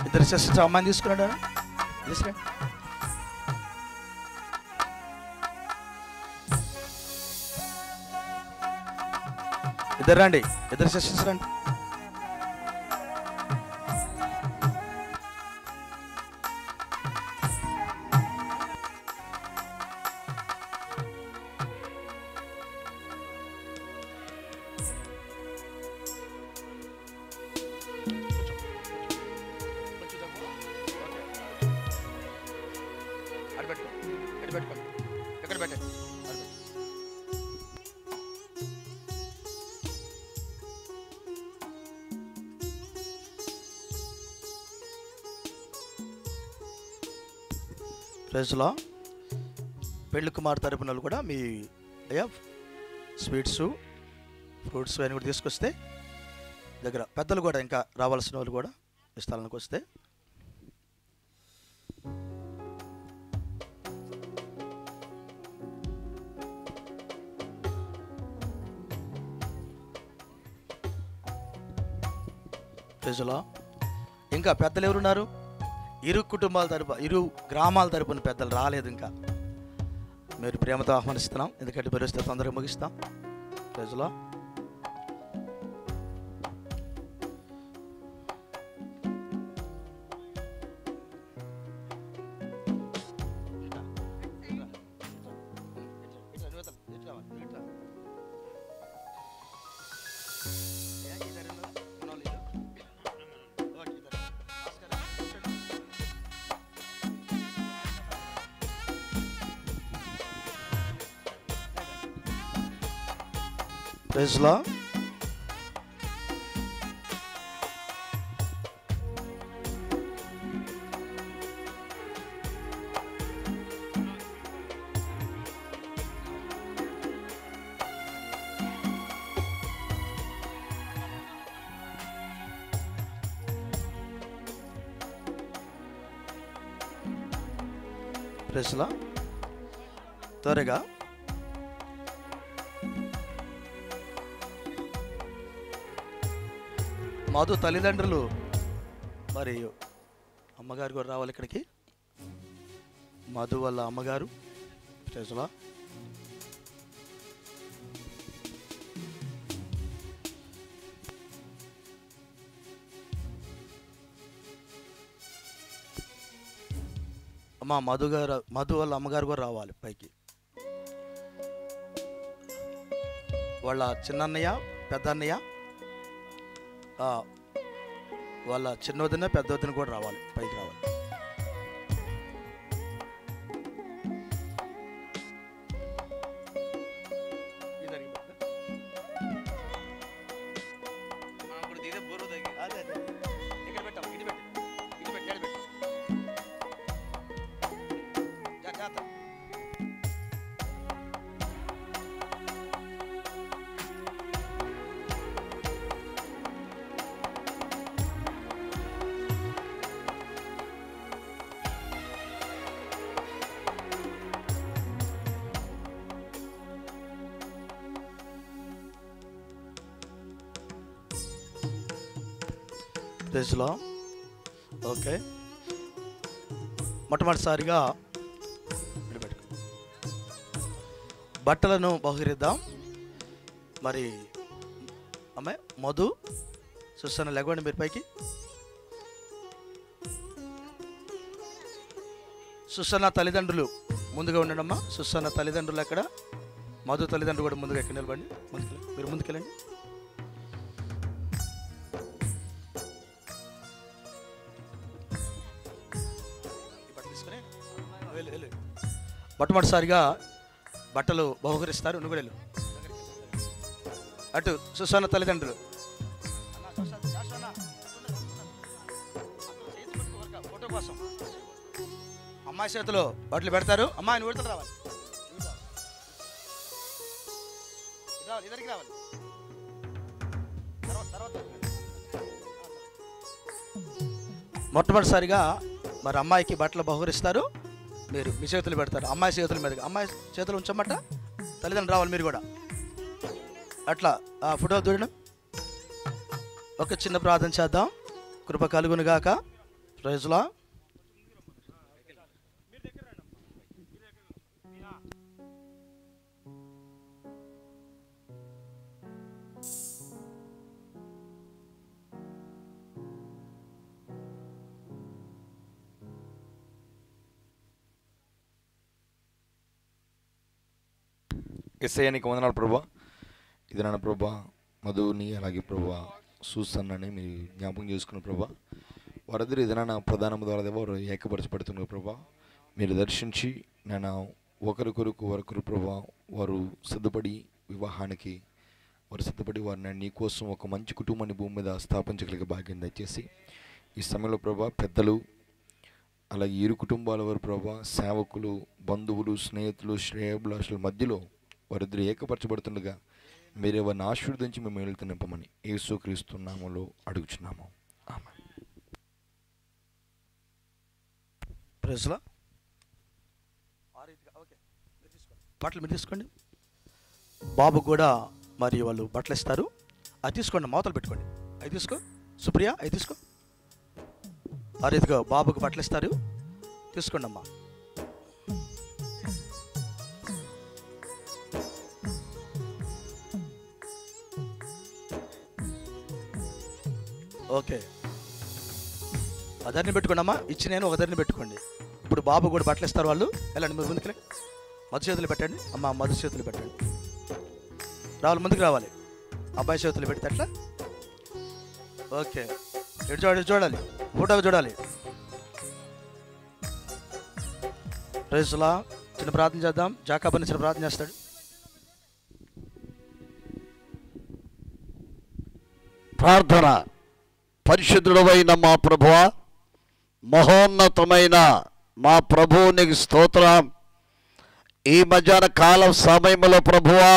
ఇద్దరు సిస్టర్స్ అమ్మాయిని తీసుకున్నాడా? ఇద్దరు రండి, ఇద్దరు సిస్టర్స్ రండి. ప్రైజ్లో పెళ్లి కుమార్ తరపున వాళ్ళు కూడా మీ అయ్యా స్వీట్స్ ఫ్రూట్స్ అన్నీ కూడా తీసుకొస్తే దగ్గర పెద్దలు కూడా ఇంకా రావాల్సిన వాళ్ళు కూడా ఈ స్థలానికి వస్తే ప్రైజ్లో ఇంకా పెద్దలు ఎవరున్నారు? ఇరు కుటుంబాల తరపు, ఇరు గ్రామాల తరపున పెద్దలు రాలేదు. ఇంకా మీరు ప్రేమతో ఆహ్వానిస్తున్నాం, ఎందుకంటే పరిస్థితి తొందరగా ముగిస్తాం. ప్రజలో ప్రైజ్లో ప్రైజ్లో త్వరగా మధు తల్లిదండ్రులు మరి అమ్మగారు కూడా రావాలి ఇక్కడికి. మధు వాళ్ళ అమ్మగారు ప్రైజ్లో అమ్మ మధు వాళ్ళ అమ్మగారు కూడా రావాలి పైకి. వాళ్ళ చిన్నన్నయ్య పెద్ద అన్నయ్య వాళ్ళ చిన్నవదిన పెద్దవదిన కూడా రావాలి, పైకి రావాలి. ప్రైజ్లో. ఓకే, మొట్టమొదటిసారిగా బట్టలను బహుకరిద్దాం. మరి అమ్మాయి మధు సుసన్న లేకపోండి మీరు పైకి. సుసన్న తల్లిదండ్రులు ముందుగా ఉండండి అమ్మా. సుసన్న తల్లిదండ్రులు ఎక్కడ? మధు తల్లిదండ్రులు కూడా ముందుగా ఎక్కడ నిలబండి. మీరు ముందుకెళ్ళండి. మొట్టమొదటిసారిగా బట్టలు బహుకరిస్తారు. నువ్వు కూడా వెళ్ళు. అటు సుసన్న తల్లిదండ్రులు ఫోటో కోసం అమ్మాయి చేతిలో బట్టలు పెడతారు. అమ్మాయి నువ్వు విడతలు రావాలి, ఇద్దరికి రావాలి. మొట్టమొదటిసారిగా మరి అమ్మాయికి బట్టలు బహుకరిస్తారు. మీరు మీ చేతులు పెడతారు అమ్మాయి చేతుల మీదకి. అమ్మాయి చేతులు ఉంచమట తల్లిదండ్రులు రావాలి మీరు కూడా. అట్లా ఆ ఫోటో చూడడం. ఒక చిన్న ప్రార్థన చేద్దాం. కృప కలుగును గాక. ప్రైజ్లా. ఎస్ఐనికి వందనాలు ప్రభా. ఇది నాన్న ప్రభా మధుని అలాగే ప్రభా సూసన్నని మీరు జ్ఞాపకం చేసుకున్న ప్రభా. వారిద్దరు ఇది నాన్న ప్రధానం ద్వారా వారు ఏకపరచబడుతున్నారు ప్రభా. మీరు దర్శించి నేను ఒకరికొరకు ఒకరు ప్రభా వారు సిద్ధపడి వివాహానికి వారు సిద్ధపడి వారిని నీకోసం ఒక మంచి కుటుంబాన్ని భూమి మీద స్థాపించగలిగే భాగ్యం దయచేసి ఈ సమయంలో ప్రభా పెద్దలు అలాగే ఇరు కుటుంబాల వారు ప్రభా సేవకులు బంధువులు స్నేహితులు శ్రేయోభిలాషుల మధ్యలో వారిద్దరు ఏకపరచబడుతుండగా మీరే వారిని ఆశీర్వదించి మేము వెళ్తూ నింపమని యేసుక్రీస్తు నామములో అడుగుచున్నాము. ఆమేన్. ప్రైజ్లా. బట్టలు మీరు తీసుకోండి. బాబు కూడా మరి వాళ్ళు బట్టలు ఇస్తారు. అది తీసుకోండి, మూతలు పెట్టుకోండి. అవి తీసుకో సుప్రియ, అవి తీసుకో. ఆ రీతిగా బాబుకు బట్టలు ఇస్తారు. తీసుకోండి అమ్మా. ఓకే, అదర్ని పెట్టుకోండి అమ్మా. ఇచ్చి నేను ఒకదారిని పెట్టుకోండి. ఇప్పుడు బాబు కూడా బట్టలు ఇస్తారు వాళ్ళు. వెళ్ళండి మీరు ముందుకు. మధు చేతులు పెట్టండి అమ్మ. మధు చేతులు పెట్టండి. రావాలి, ముందుకు రావాలి. అబ్బాయి చేతులు పెడితే అట్లా. ఓకే, ఇటు చూడాలి, చూడాలి ఫోటో చూడాలి. ప్రైజ్లా. చిన్న ప్రార్థన చేద్దాం. జాకబ్ చిన్న ప్రార్థన చేస్తాడు. ప్రార్థన. పరిశుద్ధుడైన మా ప్రభువా, మహోన్నతమైన మా ప్రభువునికి స్తోత్రం. ఈ మధ్యాహ్న కాలం సమయంలో ప్రభువా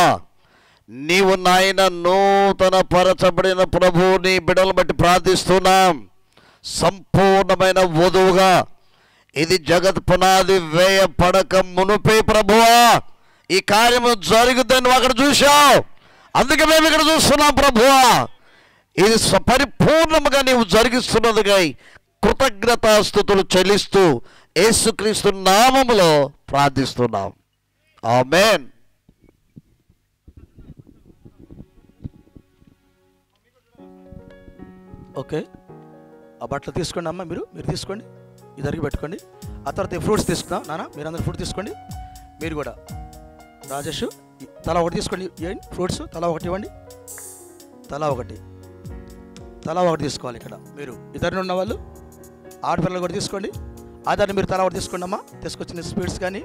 నీవు నాయన నూతన పరచబడిన ప్రభువుని బిడలు బట్టి ప్రార్థిస్తున్నాం. సంపూర్ణమైన వధువుగా ఇది జగత్ పునాది వేయ పడక మునుపే ప్రభువా ఈ కార్యము జరుగుతుందని అక్కడ చూశావు. అందుకే మేము ఇక్కడ చూస్తున్నాం ప్రభువా. ఇది పరిపూర్ణముగా నీవు జరిగిస్తున్నదిగా కృతజ్ఞతాస్తుతులు చెల్లిస్తూ యేసుక్రీస్తు నామములో ప్రార్థిస్తున్నాం. ఆమేన్. ఓకే, ఆ బట్టలు తీసుకోండి అమ్మ. మీరు తీసుకోండి, ఇద్దరికి పెట్టుకోండి. ఆ తర్వాత ఈ ఫ్రూట్స్ తీసుకుందాం. నాన్న మీరందరూ ఫ్రూట్ తీసుకోండి. మీరు కూడా రాజేష్ తలా ఒకటి తీసుకోండి. ఏంటి ఫ్రూట్స్ తలా ఒకటి ఇవ్వండి. తలా ఒకటి తీసుకోవాలి. ఇక్కడ మీరు ఇద్దరిని ఉన్న వాళ్ళు ఆడపిల్లలు కూడా తీసుకోండి. ఆధార్ని మీరు తలా ఒకటి తీసుకోండి అమ్మా. తీసుకొచ్చిన స్వీట్స్ కానీ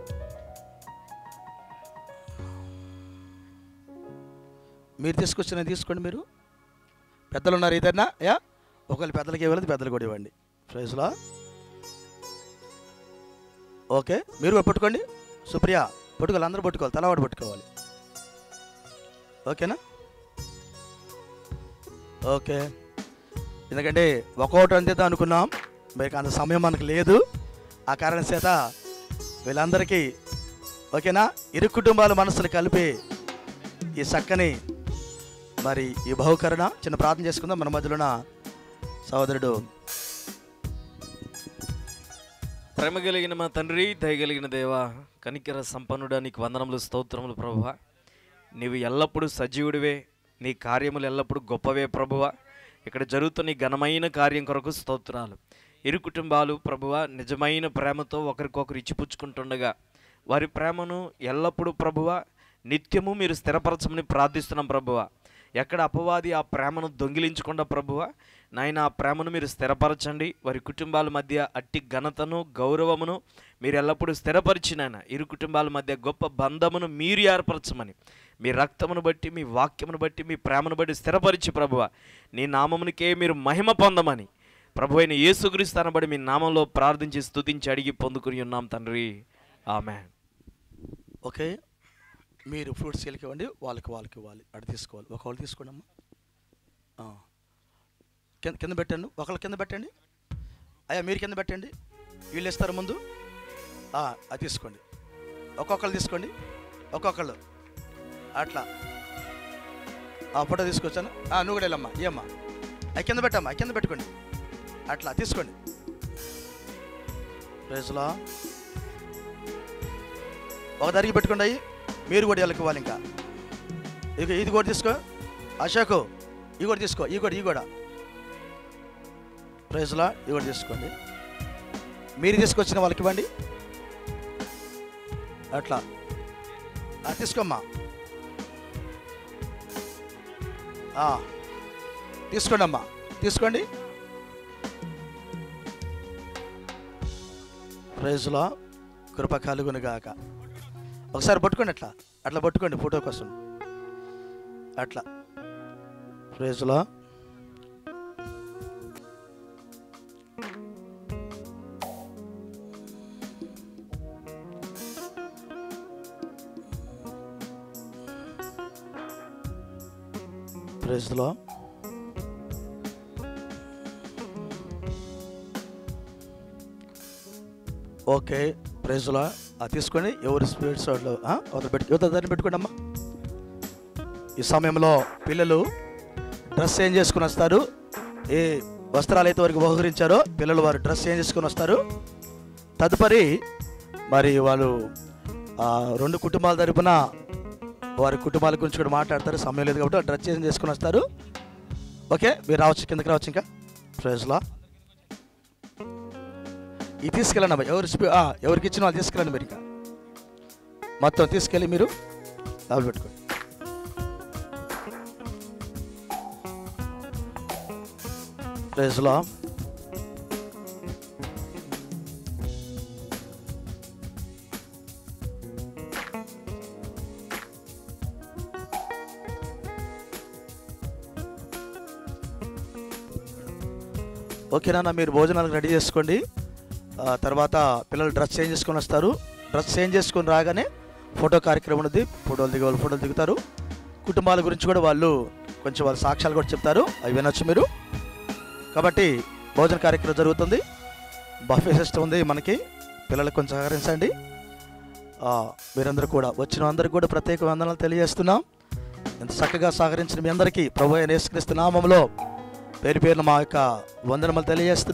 మీరు తీసుకొచ్చినవి తీసుకోండి. మీరు పెద్దలు ఉన్నారు ఇద్దరినా? ఒకళ్ళు పెద్దలకి ఇవ్వలేదు, పెద్దలు కూడా ఇవ్వండి. ప్రైజ్లా. ఓకే, మీరు పట్టుకోండి. సుప్రియ పట్టుకోవాలి, అందరూ పట్టుకోవాలి, తలా ఒకటి పట్టుకోవాలి. ఓకేనా? ఓకే, ఎందుకంటే ఒక్కొక్కటి అందిద్దాం అనుకున్నాం, మీకు అంత సమయం మనకు లేదు. ఆ కారణం చేత వీళ్ళందరికీ ఓకేనా ఇరు కుటుంబాల మనసులు కలిపి ఈ చక్కని మరి ఈ బహుకరణ చిన్న ప్రార్థన చేసుకుందాం. మన మధ్యలోన సహోదరుడు. ప్రేమ కలిగిన మా తండ్రి, దయగలిగిన దేవా, కనికర సంపన్నుడా, నీకు వందనములు, స్తోత్రములు ప్రభువా. నీవు ఎల్లప్పుడూ సజీవుడివే, నీ కార్యములు ఎల్లప్పుడూ గొప్పవే ప్రభువా. ఇక్కడ జరుగుతున్న ఈ ఘనమైన కార్యం కొరకు స్తోత్రాలు. ఇరు కుటుంబాలు ప్రభువా నిజమైన ప్రేమతో ఒకరికొకరు ఇచ్చిపుచ్చుకుంటుండగా వారి ప్రేమను ఎల్లప్పుడూ ప్రభువా నిత్యము మీరు స్థిరపరచమని ప్రార్థిస్తున్నాం ప్రభువా. ఎక్కడ అపవాది ఆ ప్రేమను దొంగిలించకుండా ప్రభువా నాయన ఆ ప్రేమను మీరు స్థిరపరచండి. వారి కుటుంబాల మధ్య అట్టి ఘనతను, గౌరవమును మీరు ఎల్లప్పుడూ స్థిరపరిచినాయన. ఇరు కుటుంబాల మధ్య గొప్ప బంధమును మీరు ఏర్పరచమని, మీ రక్తమును బట్టి, మీ వాక్యమును బట్టి, మీ ప్రేమను బట్టి స్థిరపరిచి ప్రభువా నీ నామమునికే మీరు మహిమ పొందమని ప్రభు అయిన యేసుక్రీస్తు అనబడి మీ నామంలో ప్రార్థించి స్తుతించి అడిగి పొందుకుని ఉన్నాం తండ్రి. ఆమేన్. ఓకే, మీరు ఫ్రూట్స్ ఇవ్వండి, వాళ్ళకి ఇవ్వాలి. అటు తీసుకోవాలి. ఒకళ్ళు తీసుకోండి అమ్మా. కింద పెట్టండి, ఒకళ్ళు కింద పెట్టండి. అయ్యా మీరు కింద పెట్టండి, వీళ్ళు ఇస్తారు ముందు. అది తీసుకోండి, ఒక్కొక్కళ్ళు తీసుకోండి, ఒక్కొక్కళ్ళు అట్లా. ఫోటో తీసుకొచ్చాను. నువ్వు కూడా వెళ్ళమ్మా, ఏమ్మా అవి కింద పెట్టమ్మా, కింద పెట్టుకోండి, అట్లా తీసుకోండి. ప్రైజ్లా ఒక దారికి పెట్టుకోండి. అయ్యి మీరు కూడా వెళ్ళకి ఇవ్వాలి. ఇంకా ఇక ఇది కూడా తీసుకో అశోకు, ఇవి కూడా తీసుకో, ఇవి కూడా ప్రైజ్లా ఇవి కూడా తీసుకోండి. మీరు తీసుకొచ్చిన వాళ్ళకి ఇవ్వండి. అట్లా తీసుకోమ్మా. తీసుకోండి అమ్మా, తీసుకోండి. ప్రైజ్లా కృప కలుగునుగాక. ఒకసారి పట్టుకోండి, అట్లా పట్టుకోండి ఫోటో కోసం. అట్లా ప్రైజ్లా. ప్రైజ్లా. ఓకే, ప్రైజ్లా. తీసుకొని ఎవరి స్పీడ్స్ దాన్ని పెట్టుకోండి అమ్మా. ఈ సమయంలో పిల్లలు డ్రెస్ చేంజ్ చేసుకుని వస్తారు. ఏ వస్త్రాలు అయితే వారికి బహుకరించారో పిల్లలు వారు డ్రెస్ చేంజ్ చేసుకుని వస్తారు. తదుపరి మరి వాళ్ళు రెండు కుటుంబాల తరపున వారి కుటుంబాల గురించి కూడా మాట్లాడతారు. సమయం లేదు కాబట్టి డ్రెస్ చేంజ్ చేసుకుని వస్తారు. ఓకే, మీరు రావచ్చు, కిందకి రావచ్చు. ఇంకా ప్రైజ్లా. ఇది తీసుకెళ్ళండి అమ్మా. ఎవరికి ఇచ్చిన వాళ్ళు తీసుకెళ్ళండి. మీరు ఇంకా మొత్తం తీసుకెళ్ళి మీరు డబ్బులు పెట్టుకోండి. ప్రైజ్లా. ఓకేనా, మీరు భోజనాలకు రెడీ చేసుకోండి. తర్వాత పిల్లలు డ్రెస్ చేంజ్ చేసుకొని వస్తారు. డ్రెస్ చేంజ్ చేసుకొని రాగానే ఫోటో కార్యక్రమం ఉన్నది. ఫోటోలు దిగుతారు. కుటుంబాల గురించి కూడా వాళ్ళు కొంచెం వాళ్ళ సాక్ష్యాలు కూడా చెప్తారు, అవి వినొచ్చు మీరు. కాబట్టి భోజన కార్యక్రమం జరుగుతుంది. బఫే సిస్టమ్ ఉంది మనకి. పిల్లలకు కొంచెం సహకరించండి. మీరందరూ కూడా వచ్చిన అందరికీ కూడా ప్రత్యేక వందనాలు తెలియజేస్తున్నాం. ఎంత చక్కగా సహకరించిన మీ అందరికీ ప్రభు అయిన యేసుక్రీస్తు నామములో పేరు పేరున మా యొక్క వందనములు తెలియజేస్తున్నాం.